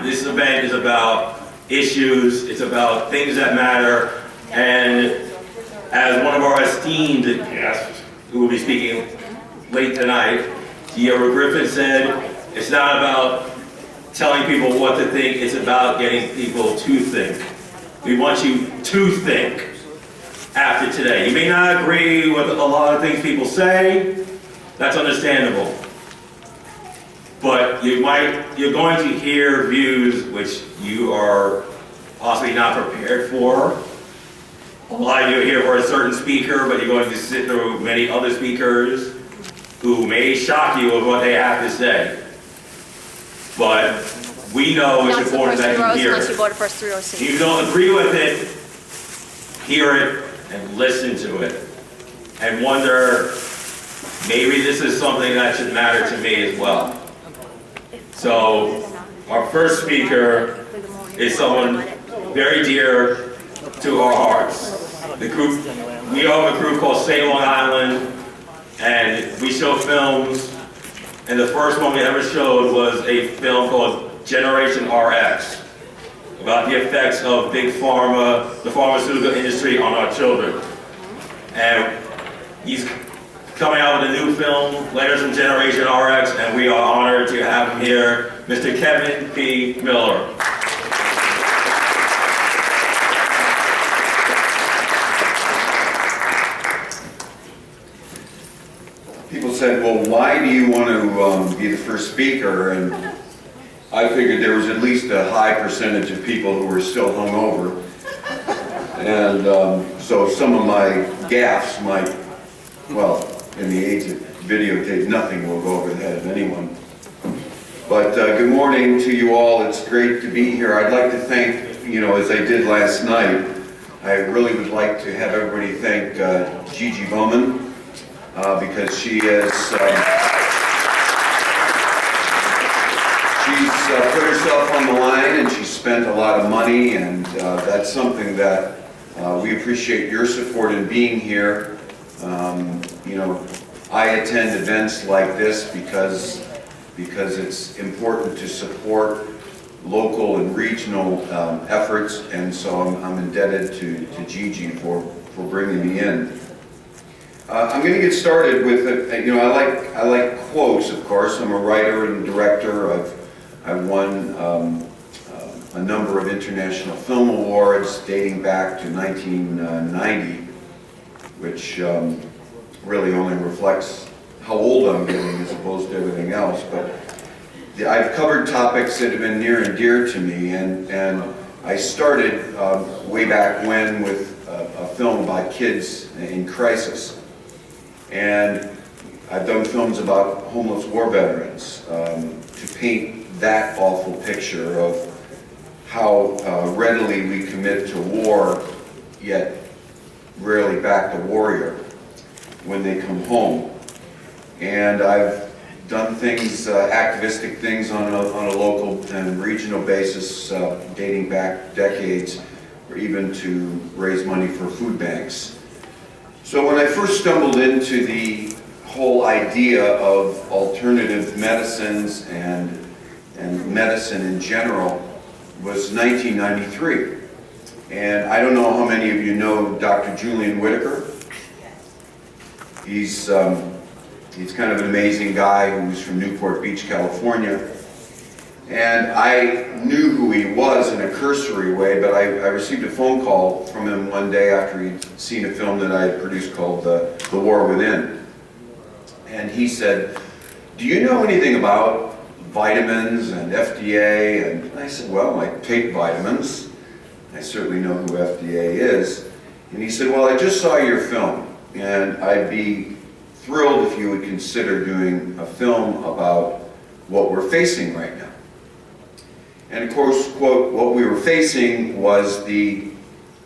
This event is about issues, it's about things that matter, and as one of our esteemed guests, who will be speaking late tonight, Deora Griffin said, it's not about telling people what to think, it's about getting people to think. We want you to think after today. You may not agree with a lot of things people say, that's understandable. But you're going to hear views which you are possibly not prepared for. A lot of you are here for a certain speaker, but you're going to sit through many other speakers who may shock you with what they have to say. But we know it's important that you hear it. If you don't agree with it, hear it and listen to it. And wonder, maybe this is something that should matter to me as well. So, our first speaker is someone very dear to our hearts. The group, we have a group called Stay Long Island, and we show films, and the first one we ever showed was a film called Generation RX, about the effects of Big Pharma, the pharmaceutical industry on our children. And he's coming out with a new film, Letters from Generation RX, and we are honored to have him here, Mr. Kevin P. Miller. People said, well, why do you want to be the first speaker? And I figured there was at least a high percentage of people who were still hungover. And so some of my gaffes might, well, in the age of videotape, nothing will go over the head of anyone. But good morning to you all. It's great to be here. I'd like to thank, as I did last night, I really would like to have everybody thank Gigi Bowman, because she is, she's put herself on the line and she spent a lot of money, and that's something that we appreciate your support in being here. I attend events like this because it's important to support local and regional efforts, and so I'm indebted to Gigi for bringing me in. I'm going to get started with I like quotes, of course. I'm a writer and director. I've won a number of international film awards dating back to 1990, which really only reflects how old I'm getting as opposed to everything else. But I've covered topics that have been near and dear to me, and I started way back when with a film about kids in crisis. And I've done films about homeless war veterans to paint that awful picture of how readily we commit to war, yet rarely back the warrior when they come home. And I've done things, activistic things on a local and regional basis dating back decades, or even to raise money for food banks. So when I first stumbled into the whole idea of alternative medicines and medicine in general was 1993. And I don't know how many of you know Dr. Julian Whitaker. He's kind of an amazing guy who's from Newport Beach, California. And I knew who he was in a cursory way, but I received a phone call from him one day after he'd seen a film that I had produced called The War Within. And he said, do you know anything about vitamins and FDA? And I said, well, I take vitamins. I certainly know who FDA is. And he said, well, I just saw your film, and I'd be thrilled if you would consider doing a film about what we're facing right now. And of course, quote, what we were facing was the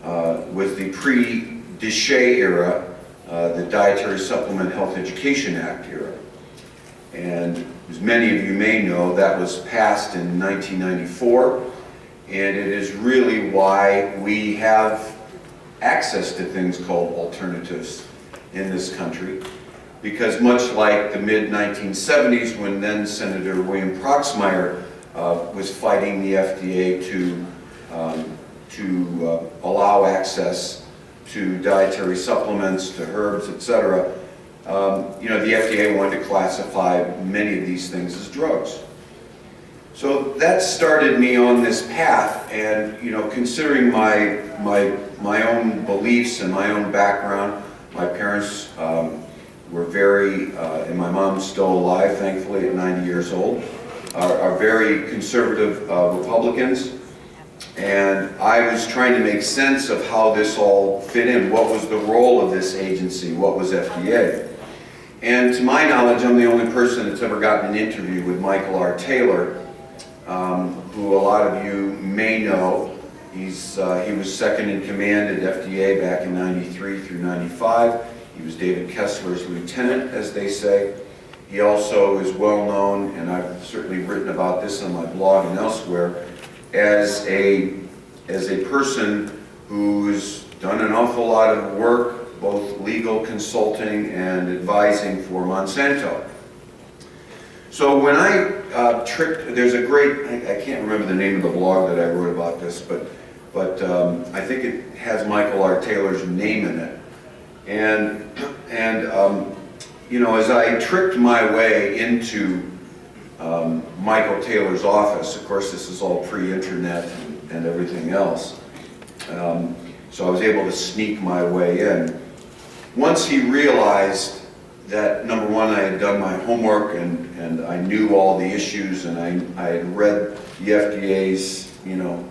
pre-Deshea era, the Dietary Supplement Health Education Act era. And as many of you may know, that was passed in 1994, and it is really why we have access to things called alternatives in this country. Because much like the mid-1970s, when then Senator William Proxmire was fighting the FDA to allow access to dietary supplements, to herbs, etc. You know, the FDA wanted to classify many of these things as drugs. So that started me on this path, and you know, considering my own beliefs and my own background, my parents were very, and my mom's still alive, thankfully, at 90 years old, are very conservative Republicans. And I was trying to make sense of how this all fit in. What was the role of this agency? What was FDA? And to my knowledge, I'm the only person that's ever gotten an interview with Michael R. Taylor, who a lot of you may know. He was second in command at FDA back in 93 through 95. He was David Kessler's lieutenant, as they say. He also is well known, and I've certainly written about this on my blog and elsewhere, as a person who's done an awful lot of work, both legal consulting and advising for Monsanto. So when I there's a great, I can't remember the name of the blog that I wrote about this, but I think it has Michael R. Taylor's name in it. And you know, as I tricked my way into Michael Taylor's office, of course this is all pre-internet and everything else, so I was able to sneak my way in. Once he realized that, number one, I had done my homework and I knew all the issues, and I had read the FDA's, you know,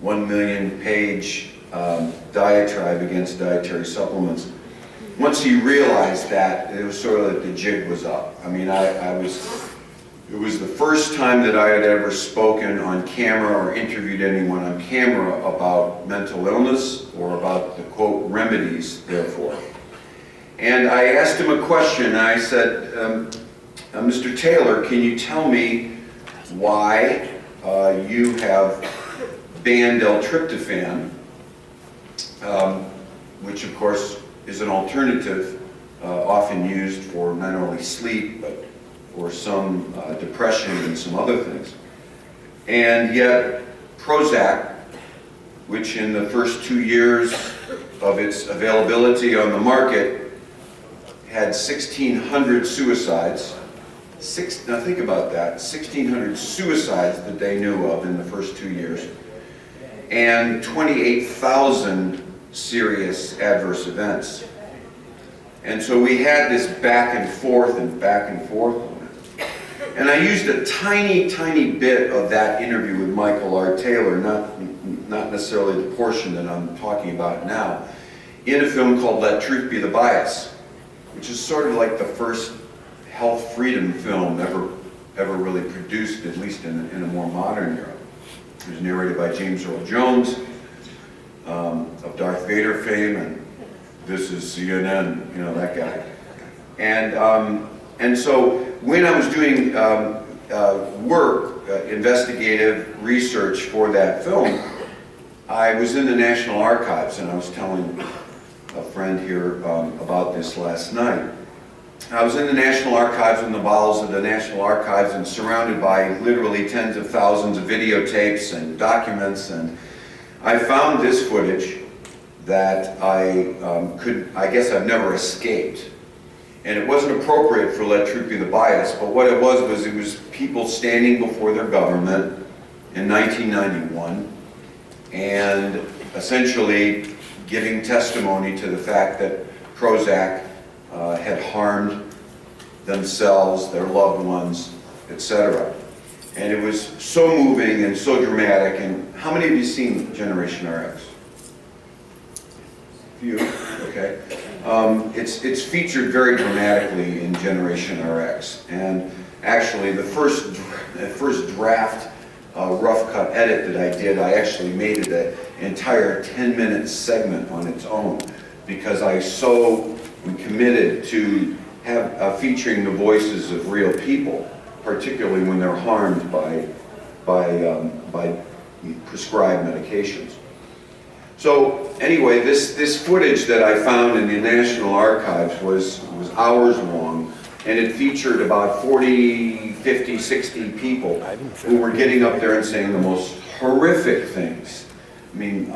1 million page diatribe against dietary supplements. Once he realized that, it was sort of like the jig was up. I mean, it was the first time that I had ever spoken on camera or interviewed anyone on camera about mental illness or about the, quote, remedies, therefore. And I asked him a question, and I said, Mr. Taylor, can you tell me why you have banned L-tryptophan, which of course is an alternative often used for not only sleep, but for some depression and some other things. And yet Prozac, which in the first 2 years of its availability on the market had 1,600 suicides. Now think about that, 1,600 suicides that they knew of in the first 2 years, and 28,000 serious adverse events. And so we had this back and forth and back and forth on it. And I used a tiny, tiny bit of that interview with Michael R. Taylor, not necessarily the portion that I'm talking about now, in a film called Let Truth Be the Bias, which is sort of like the first health freedom film ever really produced, at least in a more modern era. It was narrated by James Earl Jones, of Darth Vader fame, and This Is CNN, you know, that guy. And so when I was doing investigative research for that film, I was in the National Archives, and I was telling a friend here about this last night. I was in the National Archives, in the bowels of the National Archives, and surrounded by literally tens of thousands of videotapes and documents, and I found this footage that I guess I've never escaped. And it wasn't appropriate for Let Truth Be the Bias, but what it was people standing before their government in 1991 and essentially giving testimony to the fact that Prozac had harmed themselves, their loved ones, etc. And it was so moving and so dramatic. And how many of you seen Generation RX? A few, okay. It's featured very dramatically in Generation RX. And actually the first draft rough cut edit that I did, I actually made it an entire 10-minute segment on its own, because I so committed to featuring the voices of real people, particularly when they're harmed by prescribed medications. So anyway, this footage that I found in the National Archives was hours long, and it featured about 40 50, 60 people who were getting up there and saying the most horrific things. I mean,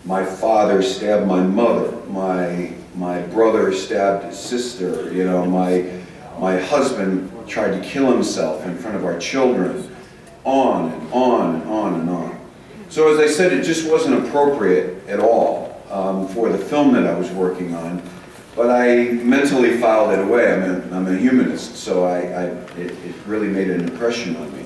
my father stabbed my mother, my brother stabbed his sister, you know, my husband tried to kill himself in front of our children, on and on and on and on. So as I said, it just wasn't appropriate at all for the film that I was working on, but I mentally filed it away. I'm a humanist, so it really made an impression on me.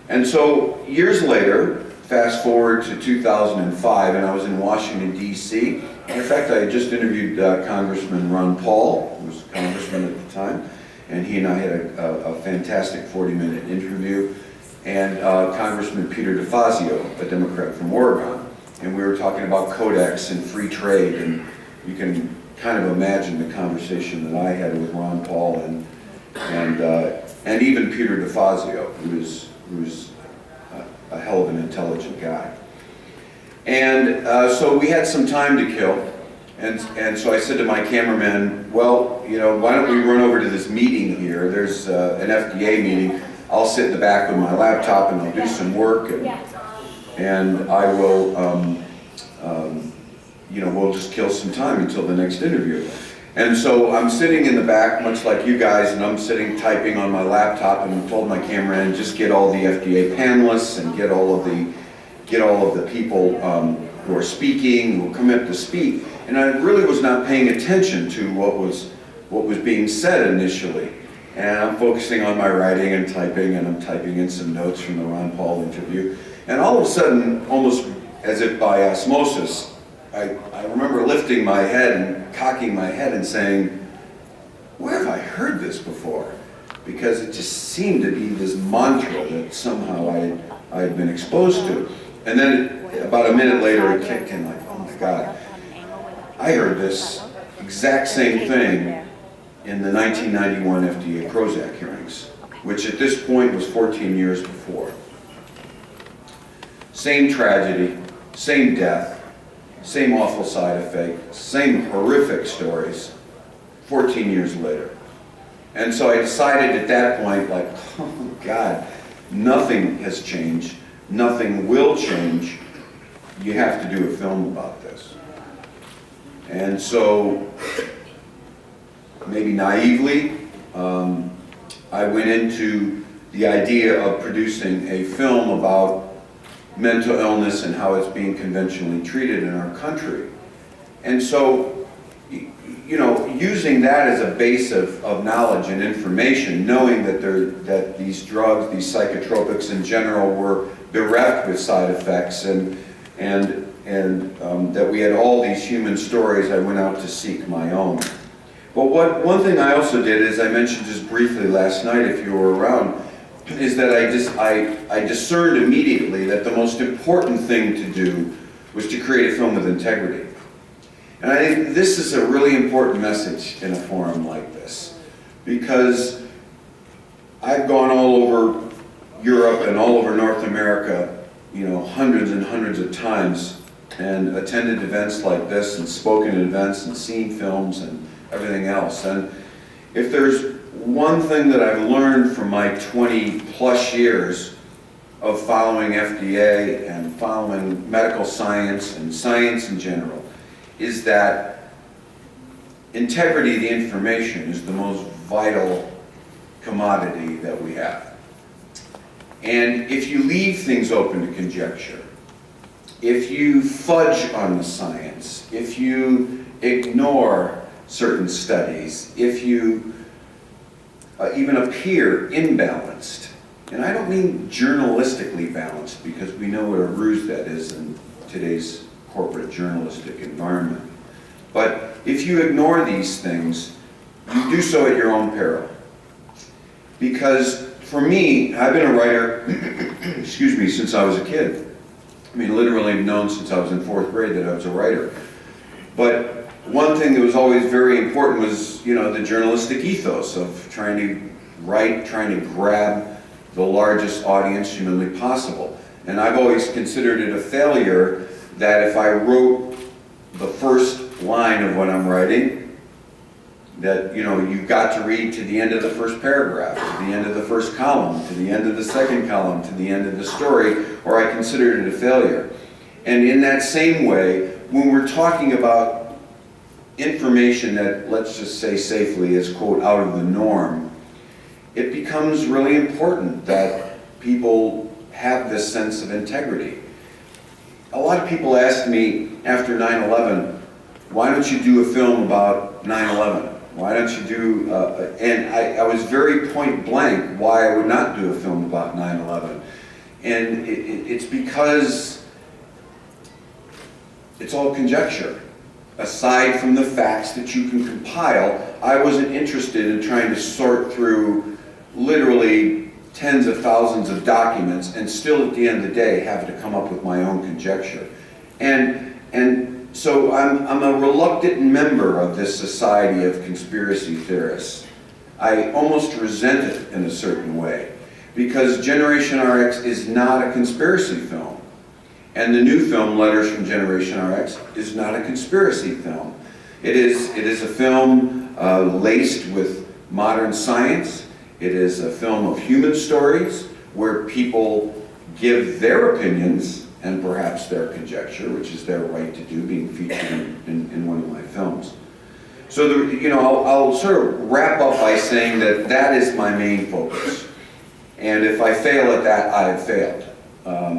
And so years later, fast forward to 2005, and I was in Washington, D.C. In fact, I had just interviewed Congressman Ron Paul, who was a congressman at the time, and he and I had a fantastic 40-minute interview, and Congressman Peter DeFazio, a Democrat from Oregon, and we were talking about codex and free trade, and you can kind of imagine the conversation that I had with Ron Paul and even Peter DeFazio, who's a hell of an intelligent guy. And so we had some time to kill, and so I said to my cameraman, well, you know, why don't we run over to this meeting here? There's an FDA meeting. I'll sit in the back with my laptop and I'll do some work, and I will, you know, we'll just kill some time until the next interview. And so I'm sitting in the back, much like you guys, and I'm sitting typing on my laptop, and I told my cameraman, just get all the FDA panelists and get all of the people who are speaking, who will come up to speak. And I really was not paying attention to what was being said initially. And I'm focusing on my writing and I'm typing in some notes from the Ron Paul interview. And all of a sudden, almost as if by osmosis, I remember lifting my head and cocking my head and saying, where have I heard this before? Because it just seemed to be this mantra that somehow I had been exposed to. And then about a minute later it kicked in, like, oh my God. I heard this exact same thing in the 1991 FDA Prozac hearings, which at this point was 14 years before. Same tragedy, same death, same awful side effect, same horrific stories, 14 years later. And so I decided at that point, like, oh God, nothing has changed, nothing will change, you have to do a film about this. And so, maybe naively, I went into the idea of producing a film about mental illness and how it's being conventionally treated in our country. And so, you know, using that as a base of knowledge and information, knowing that these drugs, these psychotropics in general, were bereft with side effects, and that we had all these human stories, I went out to seek my own. But one thing I also did, as I mentioned just briefly last night, if you were around, is that I discerned immediately that the most important thing to do was to create a film with integrity. And I think this is a really important message in a forum like this, because I've gone all over Europe and all over North America, you know, hundreds and hundreds of times, and attended events like this and spoken at events and seen films and everything else. And if there's one thing that I've learned from my 20 plus years of following FDA and following medical science and science in general, is that integrity of the information is the most vital commodity that we have. And if you leave things open to conjecture, if you fudge on the science, if you ignore certain studies, if you even appear imbalanced, and I don't mean journalistically balanced, because we know what a ruse that is in today's corporate journalistic environment. But if you ignore these things, you do so at your own peril. Because for me, I've been a writer, excuse me, since I was a kid. I mean, literally known since I was in 4th grade that I was a writer. But one thing that was always very important was, you know, the journalistic ethos of trying to write, trying to grab the largest audience humanly possible. And I've always considered it a failure that if I wrote the first line of what I'm writing, that, you know, you got to read to the end of the first paragraph, to the end of the first column, to the end of the second column, to the end of the story, or I considered it a failure. And in that same way, when we're talking about information that, let's just say safely, is, quote, out of the norm, it becomes really important that people have this sense of integrity. A lot of people ask me after 9/11, why don't you do a film about 9/11? Why don't you do, and I was very point blank why I would not do a film about 9/11. And it's because it's all conjecture. Aside from the facts that you can compile, I wasn't interested in trying to sort through literally tens of thousands of documents and still at the end of the day have to come up with my own conjecture. And so I'm a reluctant member of this society of conspiracy theorists. I almost resent it in a certain way, because Generation RX is not a conspiracy film. And the new film, Letters from Generation RX, is not a conspiracy film. It is a film laced with modern science. It is a film of human stories where people give their opinions and perhaps their conjecture, which is their right to do, being featured in one of my films. So, I'll sort of wrap up by saying that that is my main focus. And if I fail at that, I have failed.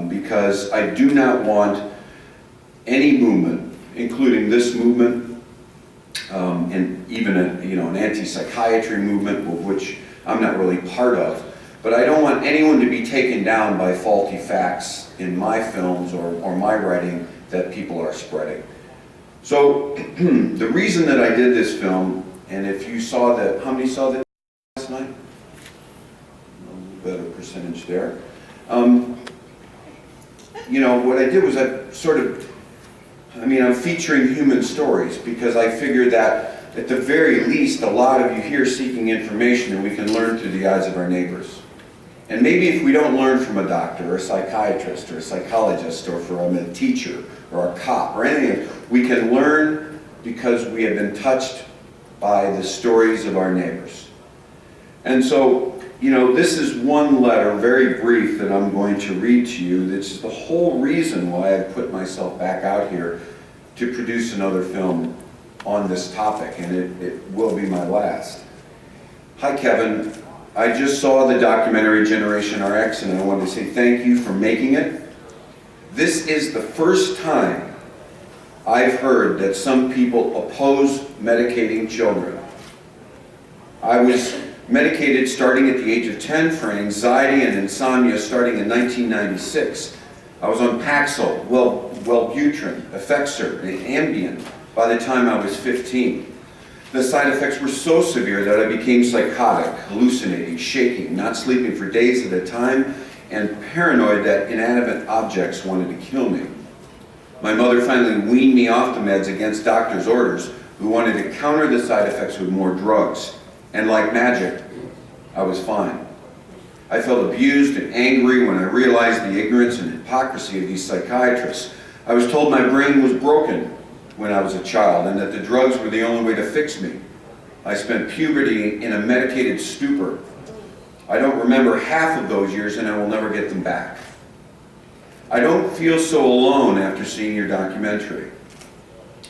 Because I do not want any movement, including this movement, and even an anti-psychiatry movement, which I'm not really part of, but I don't want anyone to be taken down by faulty facts in my films or my writing that people are spreading. So the reason that I did this film, and if you saw that, how many saw that last night? A little better percentage there. What I did was I'm featuring human stories because I figured that at the very least, a lot of you here seeking information, and we can learn through the eyes of our neighbors. And maybe if we don't learn from a doctor or a psychiatrist or a psychologist or from a teacher or a cop or anything, we can learn because we have been touched by the stories of our neighbors. And so, this is one letter, very brief, that I'm going to read to you. This is the whole reason why I put myself back out here to produce another film on this topic, and it will be my last. Hi, Kevin. I just saw the documentary Generation RX, and I wanted to say thank you for making it. This is the first time I've heard that some people oppose medicating children. I was medicated starting at the age of 10 for anxiety and insomnia starting in 1996. I was on Paxil, Wellbutrin, Effexor, and Ambien by the time I was 15. The side effects were so severe that I became psychotic, hallucinating, shaking, not sleeping for days at a time, and paranoid that inanimate objects wanted to kill me. My mother finally weaned me off the meds against doctor's orders, who wanted to counter the side effects with more drugs. And like magic, I was fine. I felt abused and angry when I realized the ignorance and hypocrisy of these psychiatrists. I was told my brain was broken when I was a child and that the drugs were the only way to fix me. I spent puberty in a medicated stupor. I don't remember half of those years, and I will never get them back. I don't feel so alone after seeing your documentary.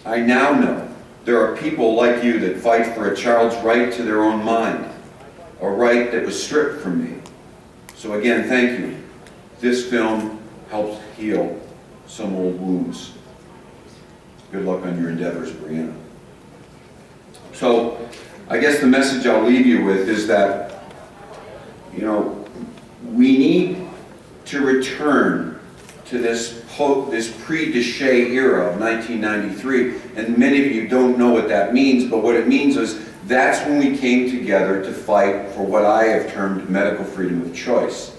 I now know there are people like you that fight for a child's right to their own mind, a right that was stripped from me. So again, thank you. This film helps heal some old wounds. Good luck on your endeavors, Brianna. So, I guess the message I'll leave you with is that, we need to return to this pre-Deshay era of 1993, and many of you don't know what that means, but what it means is that's when we came together to fight for what I have termed medical freedom of choice.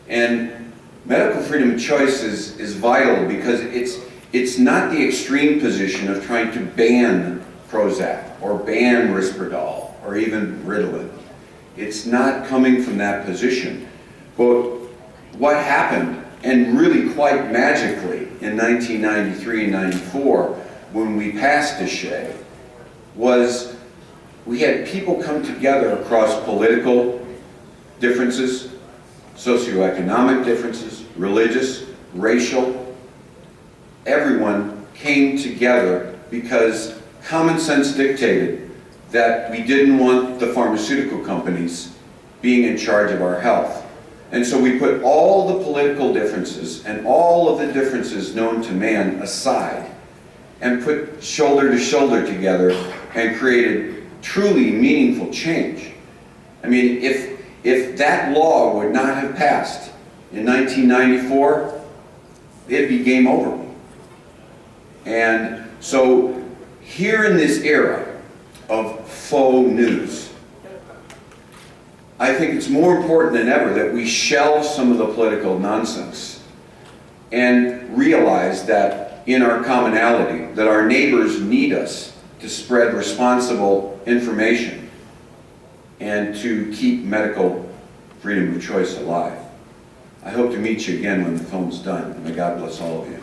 And medical freedom of choice is vital because it's not the extreme position of trying to ban Prozac or ban Risperdal or even Ritalin. It's not coming from that position. But what happened, and really quite magically, in 1993 and 94, when we passed Deshay, was we had people come together across political differences, socioeconomic differences, religious, racial. Everyone came together because common sense dictated that we didn't want the pharmaceutical companies being in charge of our health. And so we put all the political differences and all of the differences known to man aside and put shoulder to shoulder together and created truly meaningful change. I mean, if that law would not have passed in 1994, it'd be game over. And so here in this era of faux news, I think it's more important than ever that we shelve some of the political nonsense and realize that in our commonality, that our neighbors need us to spread responsible information and to keep medical freedom of choice alive. I hope to meet you again when the film's done. May God bless all of you.